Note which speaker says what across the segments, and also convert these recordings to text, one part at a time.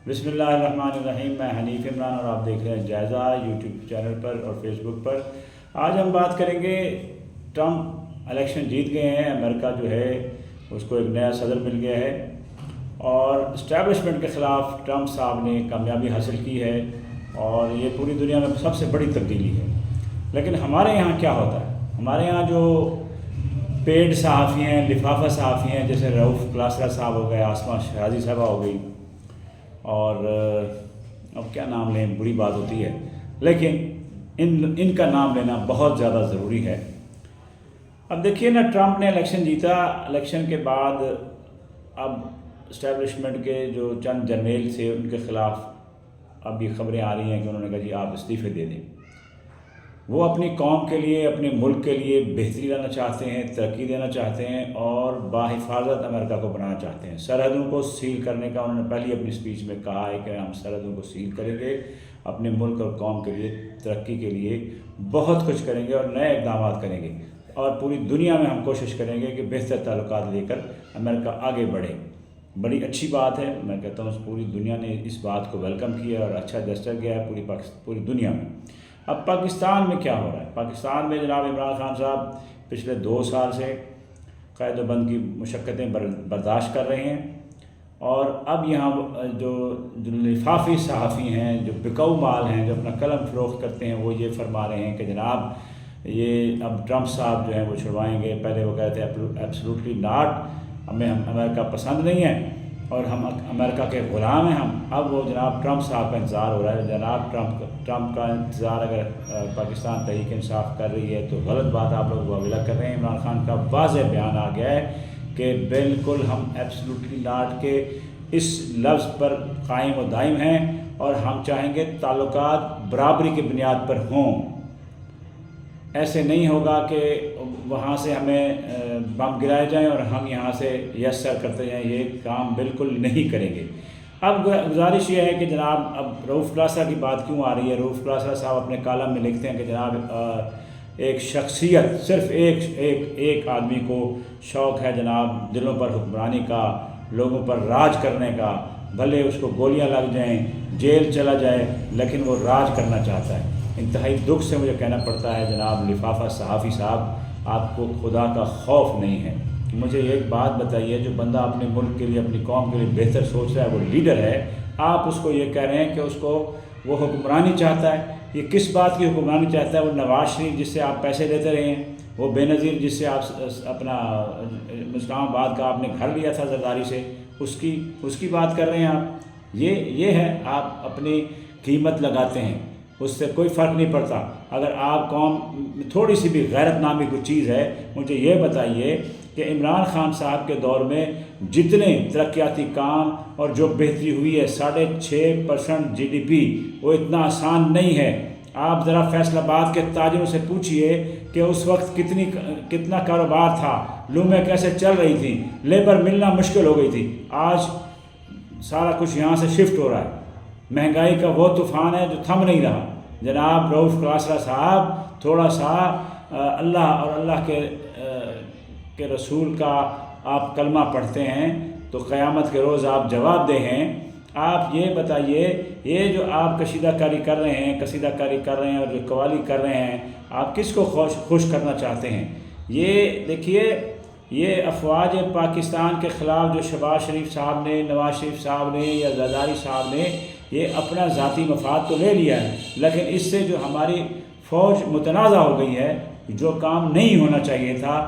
Speaker 1: बिस्मिल्लाहिर्रहमानिर्रहीम। मैं हनीफ इमरान और आप देख रहे हैं जायज़ा यूट्यूब चैनल पर और फेसबुक पर। आज हम बात करेंगे, ट्रंप इलेक्शन जीत गए हैं, अमेरिका जो है उसको एक नया सदर मिल गया है और इस्टेब्लिशमेंट के ख़िलाफ़ ट्रंप साहब ने कामयाबी हासिल की है और ये पूरी दुनिया में सबसे बड़ी तब्दीली है। लेकिन हमारे यहाँ क्या होता है, हमारे यहाँ जो पेड सहाफ़ी हैं, लिफाफा सहाफ़ी हैं, जैसे रऊफ़ क्लासरा साहब हो गए, आसमा शहज़ी साहबा हो गई और अब क्या नाम लें, बुरी बात होती है, लेकिन इनका नाम लेना बहुत ज़्यादा ज़रूरी है। अब देखिए ना, ट्रंप ने इलेक्शन जीता, इलेक्शन के बाद अब इस्टेब्लिशमेंट के जो चंद जर्नेल थे उनके ख़िलाफ़ अब ये ख़बरें आ रही हैं कि उन्होंने कहा जी आप इस्तीफ़े दे दें। वो अपनी कौम के लिए, अपने मुल्क के लिए बेहतरी लाना चाहते हैं, तरक्की देना चाहते हैं और बाहिफाजत अमेरिका को बनाना चाहते हैं। सरहदों को सील करने का उन्होंने पहली अपनी स्पीच में कहा है कि हम सरहदों को सील करेंगे, अपने मुल्क और कौम के लिए, तरक्की के लिए बहुत कुछ करेंगे और नए इक़दाम करेंगे और पूरी दुनिया में हम कोशिश करेंगे कि बेहतर ताल्लुकात लेकर अमेरिका आगे बढ़े। बड़ी अच्छी बात है, मैं कहता हूँ पूरी दुनिया ने इस बात को वेलकम किया और अच्छा जस्टर गया है पूरी दुनिया में। अब पाकिस्तान में क्या हो रहा है, पाकिस्तान में जनाब इमरान खान साहब पिछले 2 साल से क़ैद-ओ-बंद की मुशक्क़तें बर्दाश्त कर रहे हैं और अब यहाँ जो लिफाफी सहाफ़ी हैं, जो बिकाऊ माल हैं, जो अपना कलम फ़रोख्त करते हैं, वो ये फरमा रहे हैं कि जनाब ये अब ट्रंप साहब जो हैं वो छुड़वाएंगे। पहले वो कहते हैं एब्सोल्युटली नॉट, हमें अमेरिका पसंद नहीं है और हम अमेरिका के ग़ुलाम हैं हम। अब वो जनाब ट्रंप साहब का इंतज़ार हो रहा है। जनाब ट्रंप का इंतज़ार अगर पाकिस्तान तहरीक इंसाफ कर रही है तो गलत बात आप लोग वाविला कर रहे हैं। इमरान खान का वाज़ेह बयान आ गया है कि बिल्कुल हम एब्सोल्युटली नॉट के इस लफ्ज़ पर कायम व दायम हैं और हम चाहेंगे ताल्लुकात बराबरी की बुनियाद पर हों। ऐसे नहीं होगा कि वहाँ से हमें बम गिराए जाएं और हम यहाँ से यस सर करते जाएं, ये काम बिल्कुल नहीं करेंगे। अब गुजारिश ये है कि जनाब, अब रऊफ़ क्लासरा की बात क्यों आ रही है, रऊफ़ क्लासरा साहब अपने कालम में लिखते हैं कि जनाब एक शख्सियत, सिर्फ़ एक आदमी को शौक़ है जनाब दिलों पर हुक्मरानी का, लोगों पर राज करने का, भले उसको गोलियाँ लग जाएँ, जेल चला जाए, लेकिन वो राज करना चाहता है। इंतहाई दुख से मुझे कहना पड़ता है जनाब लिफाफा सहाफ़ी साहब, आपको खुदा का खौफ नहीं है। मुझे एक बात बताइए, जो बंदा अपने मुल्क के लिए, अपनी कौम के लिए बेहतर सोच रहा है, वो लीडर है, आप उसको ये कह रहे हैं कि उसको वो हुक्मरानी चाहता है। ये किस बात की हुक्मरानी चाहता है? वो नवाज शरीफ जिससे आप पैसे लेते रहे हैं, वो बेनज़ीर जिससे आप अपना इस्लामाबाद का आपने घर लिया था जरदारी से, उसकी बात कर रहे हैं आप। ये है, आप अपनी कीमत लगाते हैं, उससे कोई फ़र्क नहीं पड़ता। अगर आप कौम में थोड़ी सी भी गैरत नामी कोई चीज़ है, मुझे ये बताइए कि इमरान खान साहब के दौर में जितने तरक्याती काम और जो बेहतरी हुई है, 6.5% GDP, वो इतना आसान नहीं है। आप ज़रा फैसलाबाद के ताजिरों से पूछिए कि उस वक्त कितना कारोबार था, लूमें कैसे चल रही थी, लेबर मिलना मुश्किल हो गई थी। आज सारा कुछ यहाँ से शिफ्ट हो रहा है। महंगाई का वो तूफ़ान है जो थम नहीं रहा। जनाब रऊफ़ क्लासरा साहब, थोड़ा सा अल्लाह और अल्लाह के रसूल का आप कलमा पढ़ते हैं तो क़यामत के रोज़ आप जवाब दे हैं। आप ये बताइए, ये जो आप कसीदाकारी कर रहे हैं और जो कवाली कर रहे हैं, आप किसको खुश करना चाहते हैं? ये देखिए, ये अफवाज पाकिस्तान के ख़िलाफ़ जो शहबाज शरीफ साहब ने, नवाज शरीफ साहब ने या जरदारी साहब ने, ये अपना ज़ाती मफाद तो ले लिया है, लेकिन इससे जो हमारी फ़ौज मुतनाज़ा हो गई है, जो काम नहीं होना चाहिए था।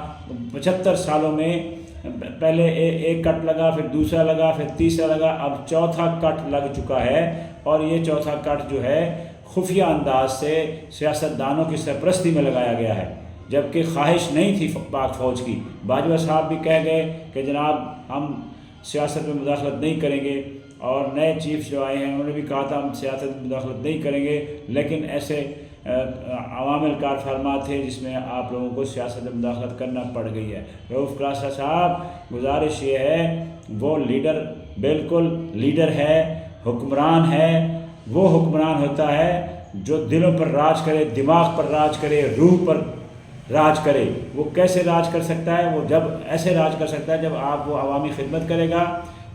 Speaker 1: 75 सालों में पहले एक कट लगा, फिर दूसरा लगा, फिर तीसरा लगा, अब चौथा कट लग चुका है और ये चौथा कट जो है खुफिया अंदाज से सियासतदानों की सरपरस्ती में लगाया गया है, जबकि ख्वाहिश नहीं थी पाक फ़ौज की। बाजवा साहब भी कह गए कि जनाब हम सियासत में मुदाखलत नहीं करेंगे और नए चीफ जो आए हैं उन्होंने भी कहा था हम सियासत में मुदाखलत नहीं करेंगे, लेकिन ऐसे अवामिल कार फरमा थे जिसमें आप लोगों को सियासत में मुदाखलत करना पड़ गई है। रऊफ़ क्लासरा साहब, गुजारिश ये है, वो लीडर बिल्कुल लीडर है, हुक्मरान है। वो हुक्मरान होता है जो दिलों पर राज करे, दिमाग पर राज करे, रूह पर राज करे। वो कैसे राज कर सकता है? वो जब ऐसे राज कर सकता है जब आप वो अवामी खिदमत करेगा,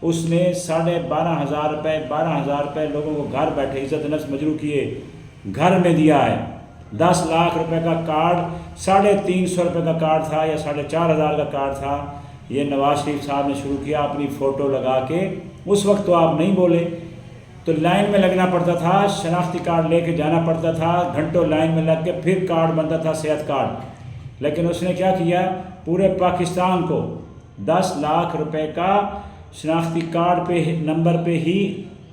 Speaker 1: اس نے 12,500 روپے 12,000 روپے لوگوں کو گھر بیٹھے عزت نفس مجروح کیے گھر میں دیا ہے۔ 10 لاکھ روپے کا کارڈ 350 روپے کا کارڈ تھا یا 4,500 کا کارڈ تھا، یہ نواز شریف صاحب نے شروع کیا اپنی فوٹو لگا کے۔ اس وقت تو آپ نہیں بولے، تو لائن میں لگنا پڑتا تھا، شناختی کارڈ لے کے جانا پڑتا تھا، گھنٹوں لائن میں لگ کے پھر کارڈ بنتا تھا صحت کارڈ۔ لیکن اس نے کیا کیا، پورے پاکستان کو 10 لاکھ روپے کا شناختی کارڈ پہ نمبر پہ ہی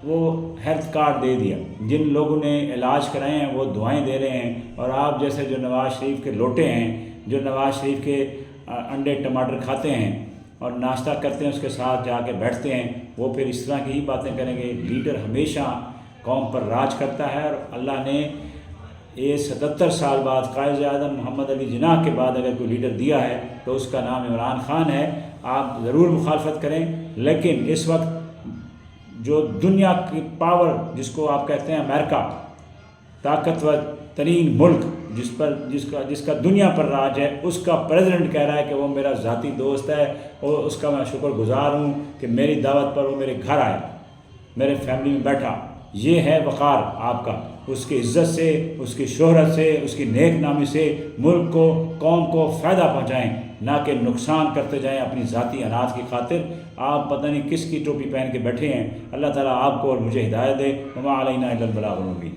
Speaker 1: وہ ہیلتھ کارڈ دے دیا۔ جن لوگوں نے علاج کرائے ہیں وہ دعائیں دے رہے ہیں، اور آپ جیسے جو نواز شریف کے لوٹے ہیں، جو نواز شریف کے انڈے ٹماٹر کھاتے ہیں اور ناشتہ کرتے ہیں، اس کے ساتھ جا کے بیٹھتے ہیں، وہ پھر اس طرح کی ہی باتیں کریں گے۔ لیڈر ہمیشہ قوم پر راج کرتا ہے، اور اللہ نے یہ 77 سال بعد قائد اعظم محمد علی جناح کے بعد اگر کوئی لیڈر دیا ہے تو اس کا نام عمران خان ہے۔ آپ ضرور مخالفت کریں، لیکن اس وقت جو دنیا کی پاور جس کو آپ کہتے ہیں امریکہ، طاقتور ترین ملک جس کا دنیا پر راج ہے، اس کا پریزیڈنٹ کہہ رہا ہے کہ وہ میرا ذاتی دوست ہے، اور اس کا میں شکر گزار ہوں کہ میری دعوت پر وہ میرے گھر آئے، میرے فیملی میں بیٹھا۔ یہ ہے وقار آپ کا، اس کی عزت سے، اس کی شہرت سے، اس کی نیک نامی سے ملک کو، قوم کو فائدہ پہنچائیں، نہ کہ نقصان کرتے جائیں اپنی ذاتی اناج کی خاطر۔ آپ پتہ نہیں کس کی ٹوپی پہن کے بیٹھے ہیں۔ اللہ تعالیٰ آپ کو اور مجھے ہدایت دے۔ وما علینا الا البلاغ المبین۔